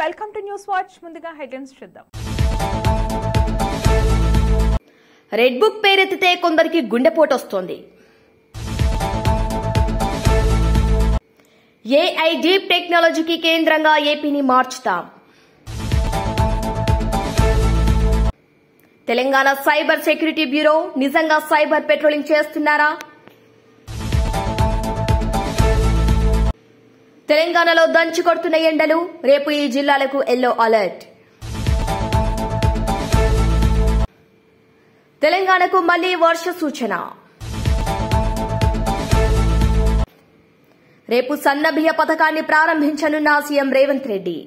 Welcome to news watch. ముందుగా headlines చూద్దాం. Red book పేరెత్తితే కొందరికి గుండెపోటు వస్తోంది. ఏఐ డీప్ టెక్నాలజీకి కేంద్రంగా ఏపీని మార్చుతాం. తెలంగాణ సైబర్ సెక్యూరిటీ బ్యూరో నిజంగా సైబర్ పెట్రోలింగ్ చేస్తున్నారా? తెలంగాణలో దంచి కొడుతున్న ఎండలు, రేపు ఈ జిల్లాలకు ఎల్లో అలర్ట్. తెలంగాణకు మళ్లీ వర్ష సూచన. రేపు సన్నబియ్య పథకాన్ని ప్రారంభించనున్న సీఎం రేవంత్ రెడ్డి.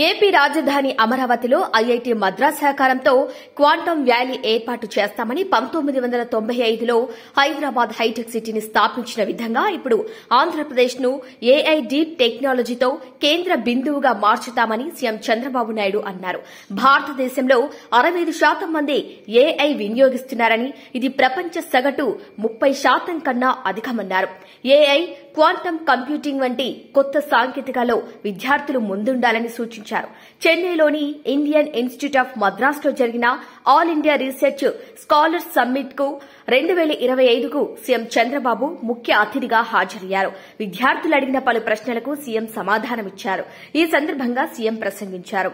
ఏపీ రాజధాని అమరావతిలో ఐఐటీ మద్రాస్ సహకారంతో క్వాంటమ్ వ్యాలీ ఏర్పాటు చేస్తామని 1995లో హైదరాబాద్ హైటెక్ సిటీని స్థాపించిన విధంగా ఇప్పుడు ఆంధ్రప్రదేశ్ ను ఏఐ డీప్ టెక్నాలజీతో కేంద్ర బిందువుగా మార్చుతామని సీఎం చంద్రబాబు నాయుడు అన్నారు. భారతదేశంలో 65% మంది ఏఐ వినియోగిస్తున్నారని, ఇది ప్రపంచ సగటు 30% కన్నా అధికమన్నారు. ఏఐ, క్వాంటమ్ కంప్యూటింగ్ వంటి కొత్త సాంకేతికలో విద్యార్థులు ముందుండాలని సూచించారు. చెన్నైలోని ఇండియన్ ఇన్స్టిట్యూట్ ఆఫ్ మద్రాస్ లో జరిగిన all India research scholars summit కు 2025కు సీఎం చంద్రబాబు ముఖ్య అతిథిగా హాజరయ్యారు. విద్యార్థులు అడిగిన పలు ప్రశ్నలకు సీఎం సమాధానమిచ్చారు. ఈ సందర్భంగా సీఎం ప్రసంగించారు.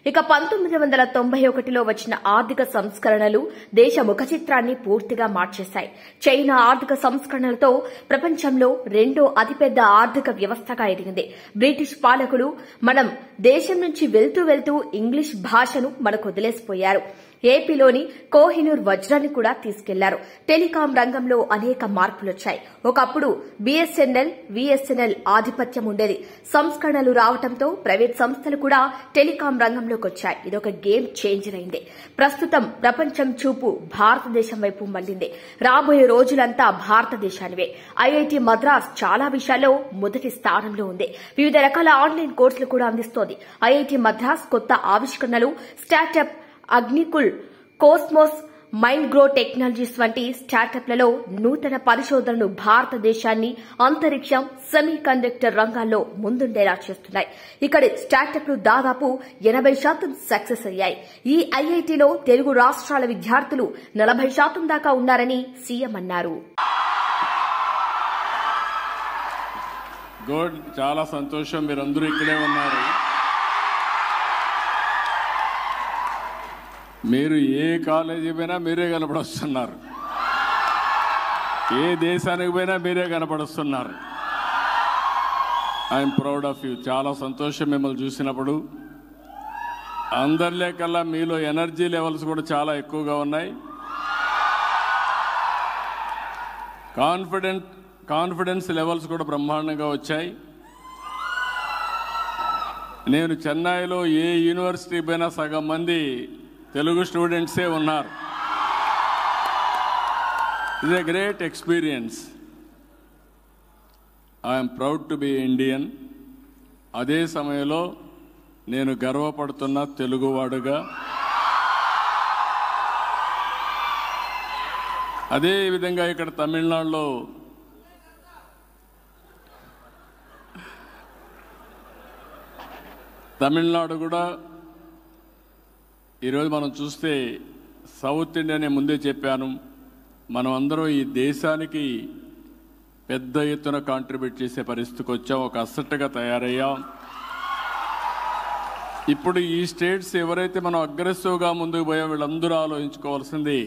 ఇక 1991లో వచ్చిన ఆర్థిక సంస్కరణలు దేశ ముఖ చిత్రాన్ని పూర్తిగా మార్చేశాయి. చైనా ఆర్థిక సంస్కరణలతో ప్రపంచంలో రెండో అతిపెద్ద ఆర్థిక వ్యవస్థగా ఎదిగింది. బ్రిటిష్ పాలకులు మనం దేశం నుంచి వెళ్తూ ఇంగ్లీష్ భాషను మనకు వదిలేసిపోయారు. ఏపీలోని కోహినూర్ వజ్రాన్ని కూడా తీసుకెళ్లారు. టెలికాం రంగంలో అనేక మార్పులొచ్చాయి. ఒకప్పుడు బీఎస్ఎన్ఎల్, వీఎస్ఎన్ఎల్ ఆధిపత్యం ఉండేది. సంస్కరణలు రావడంతో ప్రైవేట్ సంస్థలు కూడా టెలికాం రంగంలోకి వచ్చాయి. ఇదొక గేమ్ చేంజర్ అయింది. ప్రస్తుతం ప్రపంచం చూపు భారతదేశం వైపు మళ్లింది. రాబోయే రోజులంతా భారతదేశానివే. ఐఐటీ మద్రాస్ చాలా విషయాల్లో మొదటి స్థానంలో ఉంది. వివిధ రకాల ఆన్లైన్ కోర్సులు కూడా అందిస్తోంది. ఐఐటీ మద్రాస్ కొత్త ఆవిష్కరణలు, startup Agnikul, Cosmos, Mindgrove technologies వంటి స్టార్టప్లలో నూతన పరిశోధనలు భారతదేశాన్ని అంతరిక్షం, సెమీ కండక్టర్ రంగాల్లో ముందుండేలా చేస్తున్నాయి. ఇక్కడి స్టార్టప్లు దాదాపు 80% సక్సెస్ అయ్యాయి. ఈ ఐఐటీలో తెలుగు రాష్ట్రాల విద్యార్థులు 40% దాకా ఉన్నారని సీఎం అన్నారు. గుడ్, చాలా సంతోషం, మీరందరూ ఇక్కడే ఉన్నారు. మీరు ఏ కాలేజీ పోయినా మీరే కనపడొస్తున్నారు, ఏ దేశానికి పోయినా మీరే కనపడొస్తున్నారు. I'm proud of you. చాలా సంతోషం మిమ్మల్ని చూసినప్పుడు. అందరిలే కల్లా మీలో ఎనర్జీ లెవెల్స్ కూడా చాలా ఎక్కువగా ఉన్నాయి. కాన్ఫిడెన్స్ లెవెల్స్ కూడా బ్రహ్మాండంగా వచ్చాయి. నేను చెన్నైలో ఏ యూనివర్సిటీ పోయినా సగం మంది తెలుగు స్టూడెంట్సే ఉన్నారు. It's a great experience. I'm proud to be Indian. అదే సమయంలో నేను గర్వపడుతున్న తెలుగువాడుగా. అదే విధంగా ఇక్కడ తమిళనాడు కూడా ఈరోజు మనం చూస్తే సౌత్ ఇండియానే ముందే చెప్పాను, మనం అందరం ఈ దేశానికి పెద్ద ఎత్తున కాంట్రిబ్యూట్ చేసే పరిస్థితికి వచ్చాం. ఒక అసెట్గా తయారయ్యాం. ఇప్పుడు ఈ స్టేట్స్ ఎవరైతే మనం అగ్రెసివ్గా ముందుకు పోయాం వీళ్ళందరూ ఆలోచించుకోవాల్సింది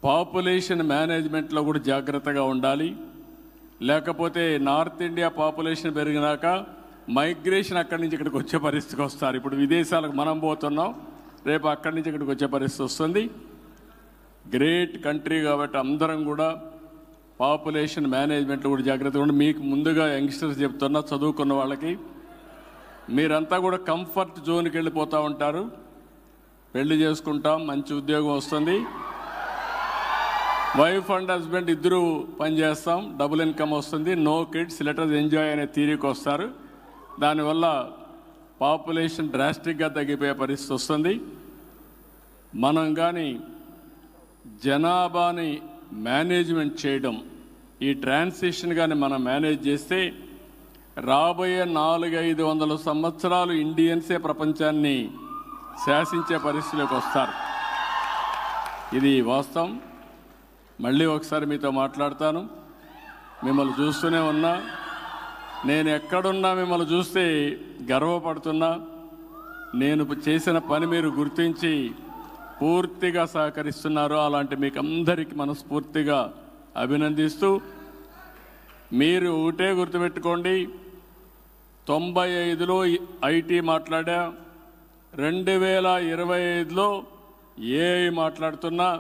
పాపులేషన్ మేనేజ్మెంట్లో కూడా జాగ్రత్తగా ఉండాలి. లేకపోతే నార్త్ ఇండియా పాపులేషన్ పెరిగినాక మైగ్రేషన్ అక్కడి నుంచి ఇక్కడికి వచ్చే పరిస్థితికి వస్తారు. ఇప్పుడు విదేశాలకు మనం పోతున్నాం, రేపు అక్కడి నుంచి ఇక్కడికి వచ్చే పరిస్థితి వస్తుంది. గ్రేట్ కంట్రీ కాబట్టి అందరం కూడా పాపులేషన్ మేనేజ్మెంట్లో కూడా జాగ్రత్తగా ఉండి, మీకు ముందుగా యంగ్స్టర్స్ చెప్తున్నా, చదువుకున్న వాళ్ళకి, మీరంతా కూడా కంఫర్ట్ జోన్కి వెళ్ళిపోతూ ఉంటారు. పెళ్లి చేసుకుంటాం, మంచి ఉద్యోగం వస్తుంది, వైఫ్ అండ్ హస్బెండ్ ఇద్దరు పనిచేస్తాం, డబుల్ ఇన్కమ్ వస్తుంది, no kids, let us enjoy అనే థియరీకి వస్తారు. దానివల్ల పాపులేషన్ డ్రాస్టిక్గా తగ్గిపోయే పరిస్థితి వస్తుంది. మనం కానీ జనాభాని మేనేజ్మెంట్ చేయడం, ఈ ట్రాన్సిషన్ కానీ మనం మేనేజ్ చేస్తే రాబోయే 400-500 సంవత్సరాలు ఇండియన్సే ప్రపంచాన్ని శాసించే పరిస్థితిలోకి వస్తారు. ఇది వాస్తవం. మళ్ళీ ఒకసారి మీతో మాట్లాడతాను. మిమ్మల్ని చూస్తూనే ఉన్నా, నేను ఎక్కడున్నా మిమ్మల్ని చూస్తే గర్వపడుతున్నా. నేను చేసిన పని మీరు గుర్తించి పూర్తిగా సహకరిస్తున్నారు. అలాంటి మీకు అందరికీ మనస్ఫూర్తిగా అభినందిస్తూ, మీరు ఒకటే గుర్తుపెట్టుకోండి, 95లో ఐటీ మాట్లాడా, 2025లో ఏఐ మాట్లాడుతున్నా,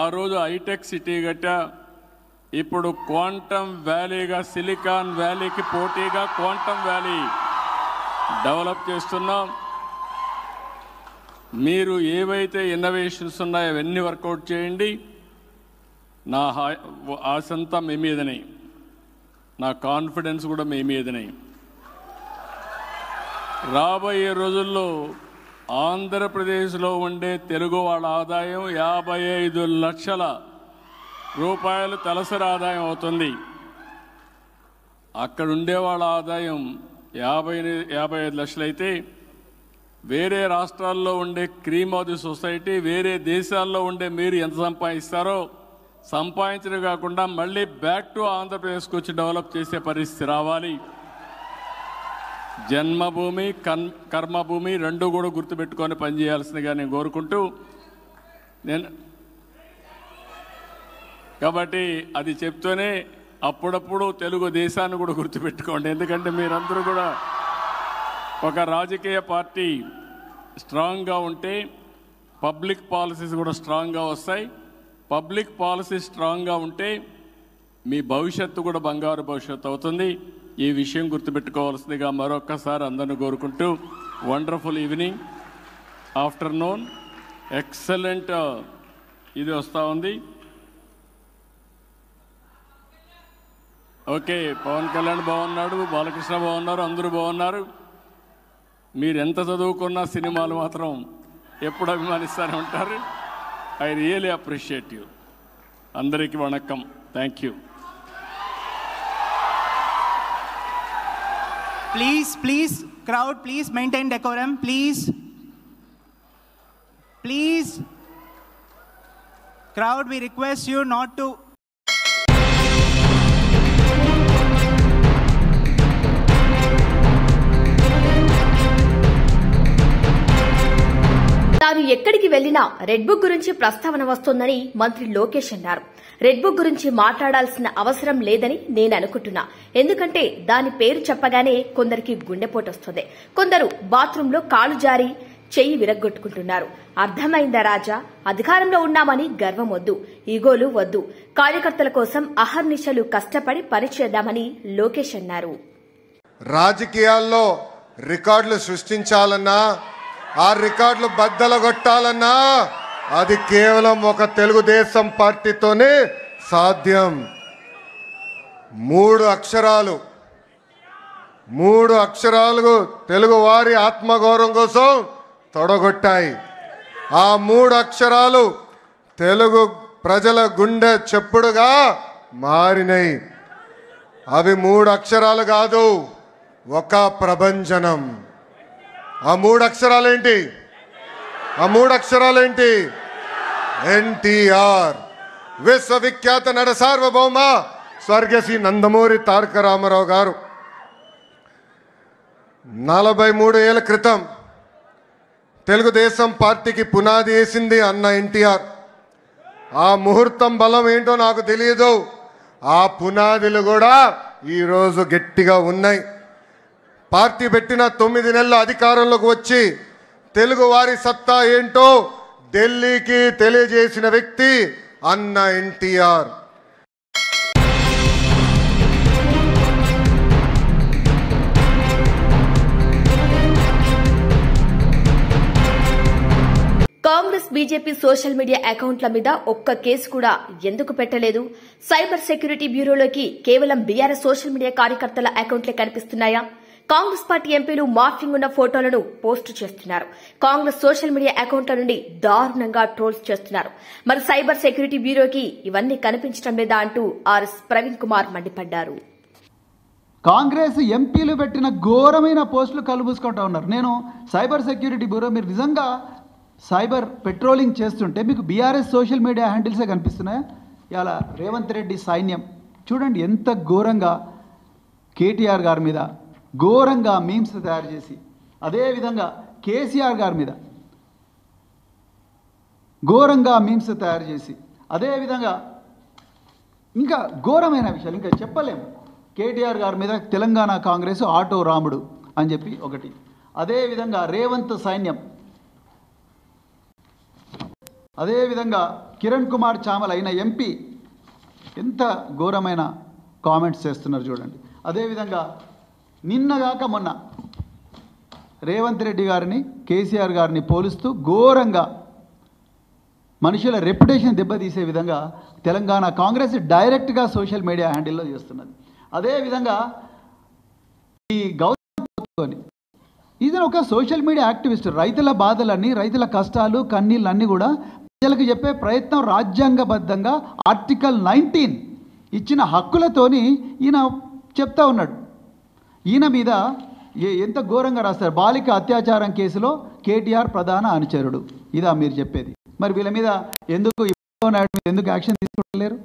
ఆ రోజు హైటెక్ సిటీ కట్టా, ఇప్పుడు క్వాంటమ్ వ్యాలీగా సిలికాన్ వ్యాలీకి పోటీగా క్వాంటమ్ వ్యాలీ డెవలప్ చేస్తున్నాం. మీరు ఏవైతే ఇన్నోవేషన్స్ ఉన్నాయో అవన్నీ వర్కౌట్ చేయండి. నా ఆశంతా మీ మీదనే, నా కాన్ఫిడెన్స్ కూడా మీ మీదనే. రాబోయే రోజుల్లో ఆంధ్రప్రదేశ్లో ఉండే తెలుగు వాళ్ళ ఆదాయం 55 లక్షల రూపాయలు తలసరి ఆదాయం అవుతుంది. అక్కడ ఉండే వాళ్ళ ఆదాయం 55 లక్షలైతే, వేరే రాష్ట్రాల్లో ఉండే క్రీమ్ ఆఫ్ ది సొసైటీ, వేరే దేశాల్లో ఉండే మీరు ఎంత సంపాదిస్తారో సంపాదించడం కాకుండా మళ్ళీ బ్యాక్ టు ఆంధ్రప్రదేశ్కి వచ్చి డెవలప్ చేసే పరిస్థితి రావాలి. జన్మభూమి కర్మభూమి రెండు కూడా గుర్తుపెట్టుకొని పనిచేయాల్సిందిగా నేను కోరుకుంటూ, కాబట్టి అది చెప్తూనే అప్పుడప్పుడు తెలుగు దేశాన్ని కూడా గుర్తుపెట్టుకోండి. ఎందుకంటే మీరందరూ కూడా ఒక రాజకీయ పార్టీ స్ట్రాంగ్గా ఉంటే పబ్లిక్ పాలసీస్ కూడా స్ట్రాంగ్గా వస్తాయి. పబ్లిక్ పాలసీ స్ట్రాంగ్గా ఉంటే మీ భవిష్యత్తు కూడా బంగారు భవిష్యత్తు అవుతుంది. ఈ విషయం గుర్తుపెట్టుకోవాల్సిందిగా మరొక్కసారి అందరిని కోరుకుంటూ, వండర్ఫుల్ ఈవినింగ్, ఆఫ్టర్నూన్, ఎక్సలెంట్ ఇది వస్తూ ఉంది. ఓకే, పవన్ కళ్యాణ్ బాగున్నాడు, బాలకృష్ణ బాగున్నారు, అందరూ బాగున్నారు. మీరు ఎంత చదువుకున్నా సినిమాలు మాత్రం ఎప్పుడు అభిమానిస్తూనే ఉంటారు. I really appreciate you. అందరికీ వణక్కం. Thank you. Please, crowd, please maintain decorum, please. Crowd, we request you not to. తాను ఎక్కడికి వెళ్లినా రెడ్ బుక్ గురించి ప్రస్తావన వస్తోందని మంత్రి లోకేష్ అన్నారు. రెడ్ బుక్ గురించి మాట్లాడాల్సిన అవసరం లేదని నేను అనుకుంటున్నా. ఎందుకంటే దాని పేరు చెప్పగానే కొందరికి గుండెపోటు వస్తుంది. కొందరు బాత్రూంలో కాలు జారి చెయ్యి విరగ్గొట్టుకుంటున్నారు. అర్థమైందా రాజా? అధికారంలో ఉన్నామని గర్వం వద్దు, ఈగోలు వద్దు. కార్యకర్తల కోసం అహర్నిశలు కష్టపడి పనిచేద్దామని లోకేష్ అన్నారు. రాజకీయాల్లో రికార్డులు సృష్టించాలన్నా, ఆ రికార్డులు బద్దలగొట్టాలన్నా అది కేవలం ఒక తెలుగుదేశం పార్టీతోనే సాధ్యం. 3 అక్షరాలు తెలుగు వారి ఆత్మగౌరవం కోసం తొడగొట్టాయి. ఆ 3 అక్షరాలు తెలుగు ప్రజల గుండె చెప్పుడుగా మారినాయి. అవి 3 అక్షరాలు కాదు, ఒక ప్రభంజనం. ఆ 3 అక్షరాలేంటి? ఎన్టీఆర్, విశ్వవిఖ్యాత నట సార్వభౌమ స్వర్గశ్రీ నందమూరి తారక రామారావు గారు 43 ఏళ్ల క్రితం తెలుగుదేశం పార్టీకి పునాది వేసింది అన్న ఎన్టీఆర్. ఆ ముహూర్తం బలం ఏంటో నాకు తెలియదు. ఆ పునాదులు కూడా ఈరోజు గట్టిగా ఉన్నాయి. పార్టీ పెట్టిన 9 నెలల అధికారంలోకి వచ్చి తెలుగు వారి సత్తా ఏంటో ఢిల్లీకి తెలియజేసిన వ్యక్తి అన్న NTR. Congress BJP social media అకౌంట్ల మీద ఒక్క కేసు కూడా ఎందుకు పెట్టలేదు? సైబర్ సెక్యూరిటీ బ్యూరోలోకి కేవలం బీఆర్ఎస్ సోషల్ మీడియా కార్యకర్తల అకౌంట్లే కనిపిస్తున్నాయా? కాంగ్రెస్ పార్టీ ఎంపీలు మార్ఫింగ్ ఉన్న ఫోటోలను పోస్టు చేస్తున్నారు. కాంగ్రెస్ సోషల్ మీడియా అకౌంట్ల నుండి దారుణంగా ట్రోల్స్ చేస్తున్నారు. మరి సైబర్ సెక్యూరిటీ బ్యూరోకి ఇవన్నీ కనిపించడం లేదా అంటూ ఆర్ఎస్ ప్రవీణ్ కుమార్ మండిపడ్డారు. కాంగ్రెస్ ఎంపీలు పెట్టిన ఘోరమైన పోస్టులు కలుబూసుకుంటా ఉన్నారు. నేను సైబర్ సెక్యూరిటీ బ్యూరో, మీరు నిజంగా సైబర్ పెట్రోలింగ్ చేస్తుంటే మీకు బీఆర్ఎస్ సోషల్ మీడియా హ్యాండిల్సే కనిపిస్తున్నాయా? ఇలా రేవంత్ రెడ్డి సైన్యం చూడండి ఎంత ఘోరంగా కేటీఆర్ గారి మీద ఘోరంగా మీమ్స్ తయారు చేసి, అదేవిధంగా కేసీఆర్ గారి మీద ఘోరంగా మీమ్స్ తయారు చేసి, అదేవిధంగా ఇంకా ఘోరమైన విషయాలు ఇంకా చెప్పలేము. కేటీఆర్ గారి మీద తెలంగాణ కాంగ్రెస్ ఆటో రాముడు అని చెప్పి ఒకటి, అదేవిధంగా రేవంత్ సైన్యం, అదేవిధంగా కిరణ్ కుమార్ చామల్ అయిన ఎంపీ ఎంత ఘోరమైన కామెంట్స్ చేస్తున్నారు చూడండి. అదేవిధంగా నిన్నగాక మొన్న రేవంత్ రెడ్డి గారిని కేసీఆర్ గారిని పోలుస్తూ ఘోరంగా మనుషుల రెప్యుటేషన్ దెబ్బతీసే విధంగా తెలంగాణ కాంగ్రెస్ డైరెక్ట్గా సోషల్ మీడియా హ్యాండిల్లో చేస్తున్నది. అదేవిధంగా ఈ గౌతమ్ ఇతను ఒక సోషల్ మీడియా యాక్టివిస్ట్. రైతుల బాధలన్నీ, రైతుల కష్టాలు, కన్నీళ్ళన్నీ కూడా ప్రజలకు చెప్పే ప్రయత్నం రాజ్యాంగబద్ధంగా ఆర్టికల్ 19 ఇచ్చిన హక్కులతోని ఈయన చెప్తా ఉన్నాడు. ఈయన మీద ఎంత ఘోరంగా రాస్తారు. బాలిక అత్యాచారం కేసులో కేటీఆర్ ప్రధాన అనుచరుడు, ఇదా మీరు చెప్పేది? మరి వీళ్ళ మీద ఎందుకు ఎందుకు యాక్షన్ తీసుకోలేరు?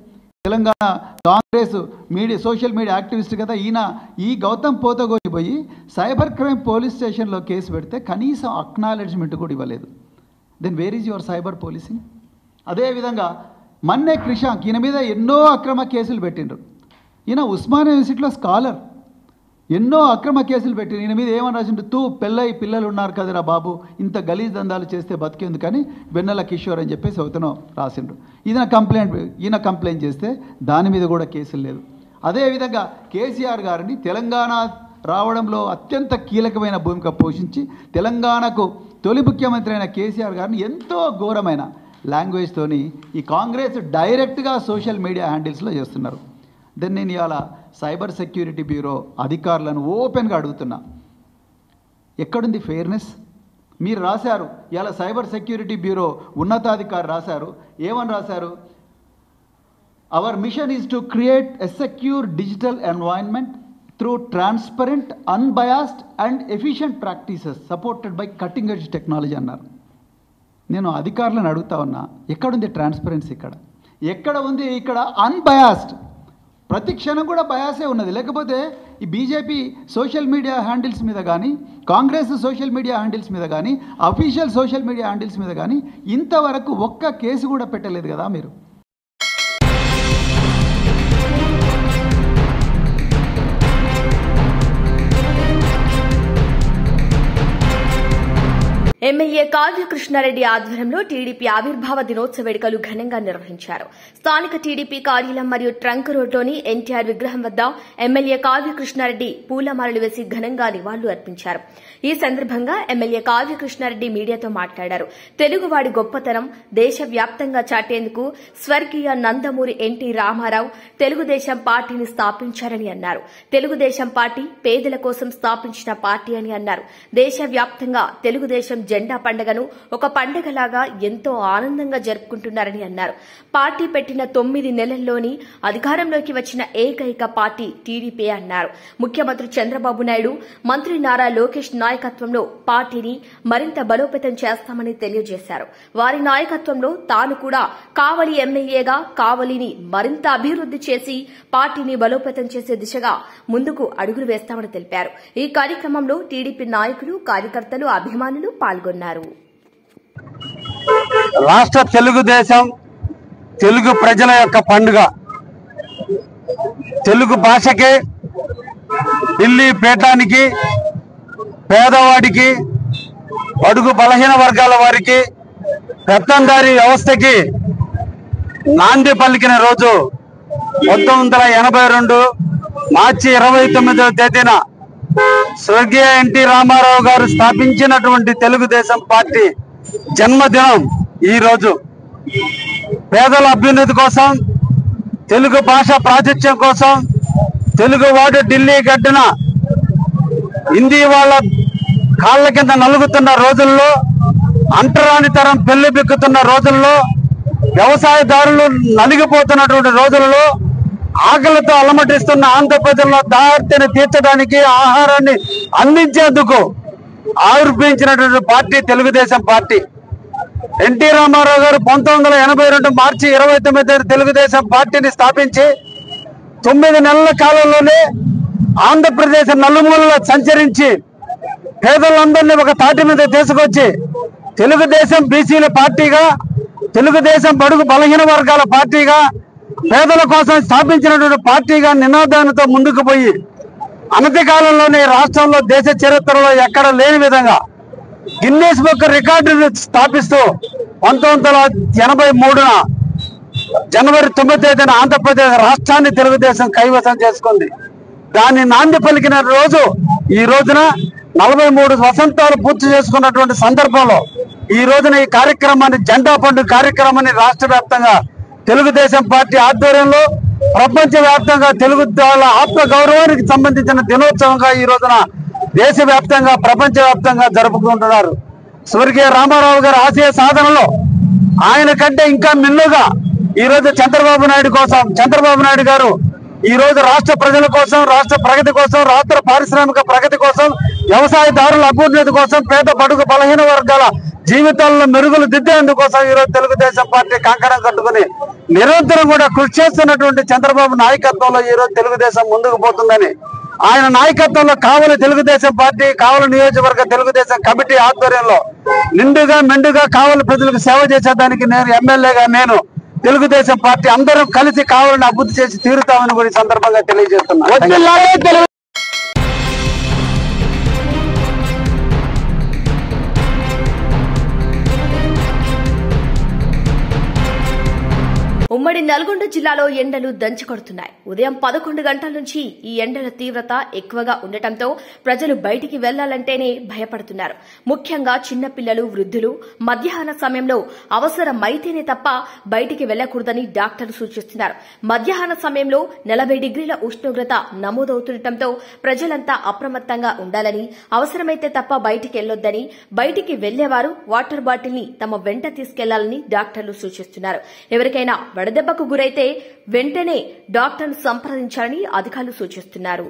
Telangana Congress media social media activist కదా ఈయన. ఈ గౌతమ్ పోతగోని పోయి సైబర్ క్రైమ్ పోలీస్ స్టేషన్లో కేసు పెడితే కనీసం అక్నాలెడ్జ్మెంట్ కూడా ఇవ్వలేదు. Then where is your cyber policing? అదేవిధంగా మన్నే క్రిషాంక్, ఈయన మీద ఎన్నో అక్రమ కేసులు పెట్టిండ్రు. ఈయన ఉస్మానియా యూనివర్సిటీలో స్కాలర్, ఎన్నో అక్రమ కేసులు పెట్టిండ్రు. ఈయన మీద ఏమని రాసిండ్రు? పెళ్ళై పిల్లలు ఉన్నారు కదరా బాబు, ఇంత గలీజ్ దందాలు చేస్తే బతికేందుకని వెన్నెల కిషోర్ అని చెప్పేసి అవుతానో రాసిండ్రు. ఈయన కంప్లైంట్ చేస్తే దాని మీద కూడా కేసులు లేదు. అదేవిధంగా కేసీఆర్ గారిని తెలంగాణ రావడంలో అత్యంత కీలకమైన భూమిక పోషించి తెలంగాణకు తొలి ముఖ్యమంత్రి అయిన కేసీఆర్ గారిని ఎంతో ఘోరమైన లాంగ్వేజ్తోని ఈ కాంగ్రెస్ డైరెక్ట్గా సోషల్ మీడియా హ్యాండిల్స్లో చేస్తున్నారు. దెన్ నేను ఇవాళ సైబర్ సెక్యూరిటీ బ్యూరో అధికారులను ఓపెన్గా అడుగుతున్నా, ఎక్కడుంది ఫెయిర్నెస్? మీరు రాశారు ఇవాళ సైబర్ సెక్యూరిటీ బ్యూరో ఉన్నతాధికారి రాశారు, ఏమని రాశారు? Hour machine is to create a secure digital environment through transparent, unbiased and efficient practices supported by cutting edge technology అన్నారు. నేను అధికారులను అడుగుతా ఉన్నా, ఎక్కడుంది ట్రాన్స్పరెన్సీ? ఎక్కడ ఉంది ఇక్కడ అన్బయాస్డ్? ప్రతి క్షణం కూడా బయాసే ఉన్నది. లేకపోతే ఈ బీజేపీ సోషల్ మీడియా హ్యాండిల్స్ మీద కానీ, కాంగ్రెస్ సోషల్ మీడియా హ్యాండిల్స్ మీద కానీ, అఫీషియల్ సోషల్ మీడియా హ్యాండిల్స్ మీద కానీ ఇంతవరకు ఒక్క కేసు కూడా పెట్టలేదు కదా మీరు. ఎమ్మెల్యే కావ్య కృష్ణారెడ్డి ఆధ్వర్యంలో టీడీపీ ఆవిర్భావ దినోత్సవ వేడుకలు ఘనంగా నిర్వహించారు. స్థానిక టీడీపీ కార్యాలయం మరియు ట్రంక్ రోడ్లోని ఎన్టీఆర్ విగ్రహం వద్ద ఎమ్మెల్యే కావ్య కృష్ణారెడ్డి పూలమాలలు వేసి ఘనంగా నివాళులు అర్పించారు. ఈ సందర్భంగా ఎమ్మెల్యే కావ్య కృష్ణారెడ్డి మీడియాతో మాట్లాడారు. తెలుగువాడి గొప్పతనం దేశవ్యాప్తంగా చాటేందుకు స్వర్గీయ నందమూరి ఎన్టీ రామారావు తెలుగుదేశం పార్టీని స్థాపించారని అన్నారు. తెలుగుదేశం పార్టీ పేదల కోసం స్థాపించిన పార్టీ అని అన్నారు. దేశవ్యాప్తంగా తెలుగుదేశం జెండా పండుగను ఒక పండుగలాగా ఎంతో ఆనందంగా జరుపుకుంటున్నారని అన్నారు. పార్టీ పెట్టిన 9 నెలల్లోని అధికారంలోకి వచ్చిన ఏకైక పార్టీ టీడీపీ అన్నారు. ముఖ్యమంత్రి చంద్రబాబు నాయుడు, మంత్రి నారా లోకేష్ నాయకత్వంలో పార్టీని మరింత బలోపేతం చేస్తామని తెలియజేశారు. వారి నాయకత్వంలో తాను కూడా కావలి ఎమ్మెల్యేగా కావలిని మరింత అభివృద్ది చేసి పార్టీని బలోపేతం చేసే దిశగా ముందుకు అడుగులు వేస్తామని తెలిపారు. ఈ కార్యక్రమంలో టీడీపీ నాయకులు, కార్యకర్తలు, అభిమానులు పాల్గొన్నారు. రాష్ట్ర తెలుగుదేశం తెలుగు ప్రజల యొక్క పండుగ. తెలుగు భాషకి, ఢిల్లీ పీఠానికి, పేదవాడికి, అడుగు బలహీన వర్గాల వారికి, పెత్తందారీ వ్యవస్థకి నాంది పలికిన రోజు 1982 మార్చి 29వ తేదీన స్వర్గీయ ఎన్టీ రామారావు గారు స్థాపించినటువంటి తెలుగుదేశం పార్టీ జన్మదినం ఈ రోజు. పేదల అభ్యున్నతి కోసం, తెలుగు భాష ప్రాచుర్యం కోసం, తెలుగువాడు ఢిల్లీ గడ్డన హిందీ వాళ్ళ కాళ్ళ కింద నలుగుతున్న రోజుల్లో, అంటరానితరం పెళ్లి బిక్కుతున్న రోజుల్లో, వ్యవసాయదారులు నలిగిపోతున్నటువంటి రోజుల్లో, ఆకలితో అలమటిస్తున్న ఆంధ్రప్రదేశ్లో దారిని తీర్చడానికి, ఆహారాన్ని అందించేందుకు ఆవిర్భవించినటువంటి party Telugu Desam party. NT Rama Rao గారు 1982 మార్చి 29 తెలుగుదేశం పార్టీని స్థాపించి 9 నెలల కాలంలోనే ఆంధ్రప్రదేశ్ నలుమూలలో సంచరించి పేదలందరినీ ఒక తాటి మీద తీసుకొచ్చి తెలుగుదేశం బీసీల పార్టీగా, తెలుగుదేశం బడుగు బలహీన వర్గాల పార్టీగా, పేదల కోసం స్థాపించినటువంటి పార్టీగా నినాదాలతో ముందుకు పోయి అనతి కాలంలోనే రాష్ట్రంలో దేశ చరిత్రలో ఎక్కడ లేని విధంగా గిన్నీస్ బుక్ రికార్డును స్థాపిస్తూ 1983 జనవరి 9 ఆంధ్రప్రదేశ్ రాష్ట్రాన్ని తెలుగుదేశం కైవసం చేసుకుంది. దాన్ని నాంది పలికిన రోజు ఈ రోజున 43 వసంతాలు పూర్తి చేసుకున్నటువంటి సందర్భంలో ఈ రోజున ఈ కార్యక్రమాన్ని, జెండా పండుగ కార్యక్రమాన్ని రాష్ట్ర వ్యాప్తంగా తెలుగుదేశం పార్టీ ఆధ్వర్యంలో ప్రపంచ వ్యాప్తంగా తెలుగు వాళ్ళ ఆత్మ గౌరవానికి సంబంధించిన దినోత్సవంగా ఈ రోజున దేశవ్యాప్తంగా, ప్రపంచ వ్యాప్తంగా జరుపుకుంటున్నారు. స్వర్గీయ రామారావు గారి ఆశయ సాధనలో ఆయన కంటే ఇంకా మిన్నుగా ఈ రోజు చంద్రబాబు నాయుడు గారు ఈ రోజు రాష్ట్ర ప్రజల కోసం, రాష్ట్ర ప్రగతి కోసం, రాష్ట్ర పారిశ్రామిక ప్రగతి కోసం, వ్యవసాయదారుల అభ్యున్నతి కోసం, పేద బడుగు బలహీన వర్గాల జీవితాల్లో మెరుగులు దిద్దేందుకోసం ఈ రోజు తెలుగుదేశం పార్టీ కంకణం కట్టుకుని నిరంతరం కూడా కృషి చేస్తున్నటువంటి చంద్రబాబు నాయకత్వంలో ఈ రోజు తెలుగుదేశం ముందుకు పోతుందని, ఆయన నాయకత్వంలో కావలి తెలుగుదేశం పార్టీ, కావలి నియోజకవర్గ తెలుగుదేశం కమిటీ ఆధ్వర్యంలో నిండుగా మెండుగా కావలి ప్రజలకు సేవ చేసేదానికి నేను ఎమ్మెల్యేగా, నేను తెలుగుదేశం పార్టీ అందరం కలిసి కావాలని అభివృద్ధి చేసి తీరుతామని కూడా ఈ సందర్భంగా తెలియజేస్తున్నాను. ఉమ్మడి నల్గొండ జిల్లాలో ఎండలు దంచుకొడుతున్నాయి. ఉదయం 11 గంటల నుంచి ఈ ఎండల తీవ్రత ఎక్కువగా ఉండటంతో ప్రజలు బయటికి వెళ్లాలంటేనే భయపడుతున్నారు. ముఖ్యంగా చిన్నపిల్లలు, వృద్ధులు మధ్యాహ్న సమయంలో అవసరమైతేనే తప్ప బయటికి వెళ్లకూడదని డాక్టర్లు సూచిస్తున్నారు. మధ్యాహ్న సమయంలో 40 డిగ్రీల ఉష్ణోగ్రత నమోదవుతుండటంతో ప్రజలంతా అప్రమత్తంగా ఉండాలని, అవసరమైతే తప్ప బయటికి వెళ్లొద్దని, బయటికి వెళ్లేవారు వాటర్ బాటిల్ ని తమ వెంట తీసుకెళ్లాలని డాక్టర్లు సూచిస్తున్నారు. ఎవరికైనా వడదెబ్బకు గురైతే వెంటనే డాక్టర్ను సంప్రదించాలని అధికారులు సూచిస్తున్నారు.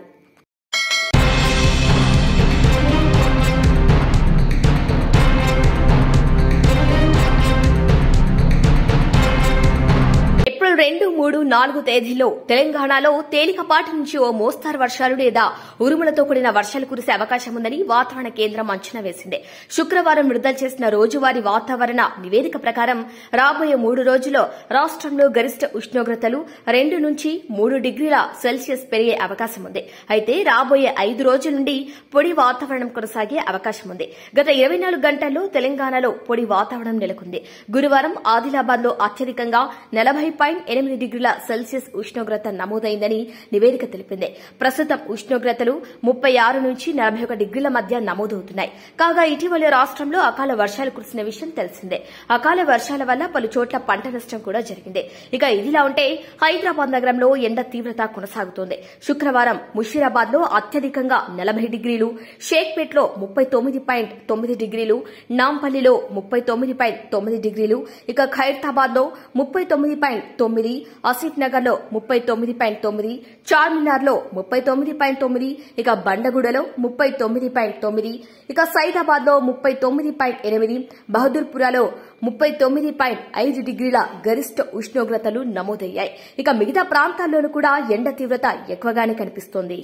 ఏప్రిల్ 2, 3, 4 తేదీల్లో తెలంగాణలో తేలికపాటి నుంచి ఓ మోస్తారు వర్షాలు లేదా ఉరుములతో కూడిన వర్షాలు కురిసే అవకాశం ఉందని వాతావరణ కేంద్రం అంచనా వేసింది. శుక్రవారం విడుదల చేసిన రోజువారీ వాతావరణ నివేదిక ప్రకారం రాబోయే 3 రోజుల్లో రాష్ట్రంలో గరిష్ట ఉష్ణోగ్రతలు 2 నుంచి 3 డిగ్రీల సెల్సియస్ పెరిగే అవకాశం ఉంది. అయితే రాబోయే 5 రోజుల నుండి పొడి వాతావరణం కొనసాగే అవకాశం ఉంది. గత 24 గంటల్లో తెలంగాణలో పొడి వాతావరణం నెలకొంది. గురువారం ఆదిలాబాద్ లో అత్యధికంగా 40.8 డిగ్రీల సెల్సియస్ ఉష్ణోగ్రత నమోదైందని నివేదిక తెలిపింది. ప్రస్తుతం ఉష్ణోగ్రతలు 36 నుంచి 41 డిగ్రీల మధ్య నమోదవుతున్నాయి. కాగా ఇటీవల రాష్ట్రంలో అకాల వర్షాలు కురిసిన విషయం తెలిసిందే. అకాల వర్షాల వల్ల పలు చోట్ల పంట నష్టం కూడా జరిగింది. ఇక ఇదిలా ఉంటే హైదరాబాద్ నగరంలో ఎండ తీవ్రత కొనసాగుతోంది. శుక్రవారం ముషీరాబాద్ లో అత్యధికంగా 40 డిగ్రీలు, షేక్పేట్లో 39.9 డిగ్రీలు, నాంపల్లిలో 39.9 డిగ్రీలు, ఇక ఖైరతాబాద్ లో 39.9, ఆసిఫ్ నగర్ లో 39.9, చార్మినార్ లో 39.9, ఇక బండగూడలో 39.9, ఇక సైదాబాద్ లో 39.8, బహదూర్పురాలో 39.5 డిగ్రీల గరిష్ట ఉష్ణోగ్రతలు నమోదయ్యాయి. ఇక మిగతా ప్రాంతాల్లోనూ కూడా ఎండ తీవ్రత ఎక్కువగానే కనిపిస్తోంది.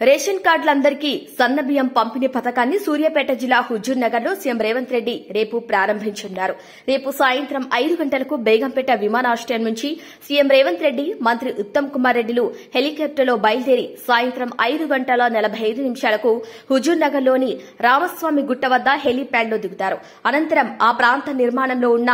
రేషన్ కార్డులందరికీ సన్నబియ్యం పంపిణీ పథకాన్ని సూర్యాపేట జిల్లా హుజూర్ నగర్ లో సీఎం రేవంత్ రెడ్డి రేపు ప్రారంభించనున్నారు. రేపు సాయంత్రం 5 గంటలకు బేగంపేట విమానాశ్రయం నుంచి సీఎం రేవంత్ రెడ్డి, మంత్రి ఉత్తమ్ కుమార్ రెడ్డిలు హెలికాప్టర్లో బయలుదేరి సాయంత్రం 5:45 హుజూర్ నగర్ లోని రామస్వామి గుట్ట వద్ద హెలీప్యాడ్ లో దిగుతారు. అనంతరం ఆ ప్రాంత నిర్మాణంలో ఉన్న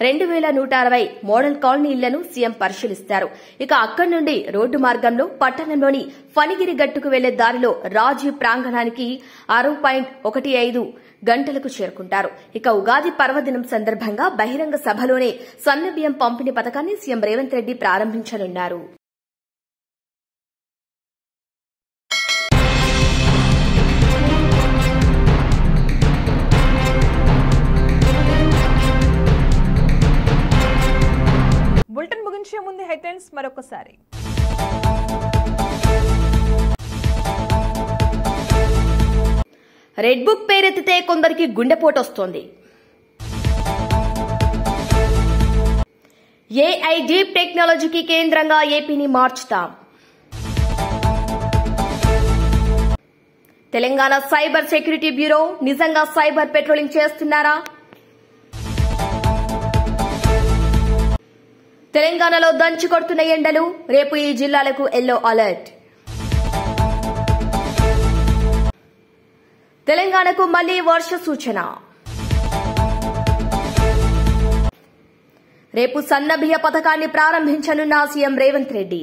2160 మోడల్ కాలనీ ఇళ్లను సీఎం పరిశీలిస్తారు. ఇక అక్కడి నుండి రోడ్డు మార్గంలో పట్టణంలోని ఫణిగిరి గట్టుకు వెళ్లే దారిలో రాజీవ్ ప్రాంగణానికి 6.15 గంటలకు చేరుకుంటారు. ఇక ఉగాది పర్వదినం సందర్భంగా బహిరంగ సభలోనే సన్నబియ్యం పంపిణీ పథకాన్ని సీఎం రేవంత్ రెడ్డి ప్రారంభించనున్నారు. బులెటిన్ ముగించే ముందు హెడ్లైన్స్ మరొకసారి. రెడ్ బుక్ పేరెత్తితే కొందరికి గుండెపోటొస్తోంది. ఏఐ డీప్ టెక్నాలజీకి కేంద్రంగా ఏపీని మార్చుతాం. తెలంగాణ సైబర్ సెక్యూరిటీ బ్యూరో నిజంగా సైబర్ పెట్రోలింగ్ చేస్తున్నారా? తెలంగాణలో దంచి కొడుతున్న ఎండలు, రేపు ఈ జిల్లాలకు ఎల్లో అలర్ట్. తెలంగాణకు మళ్లీ వర్ష సూచన. రేపు సన్నబియ్య పథకాన్ని ప్రారంభించనున్న సీఎం రేవంత్ రెడ్డి.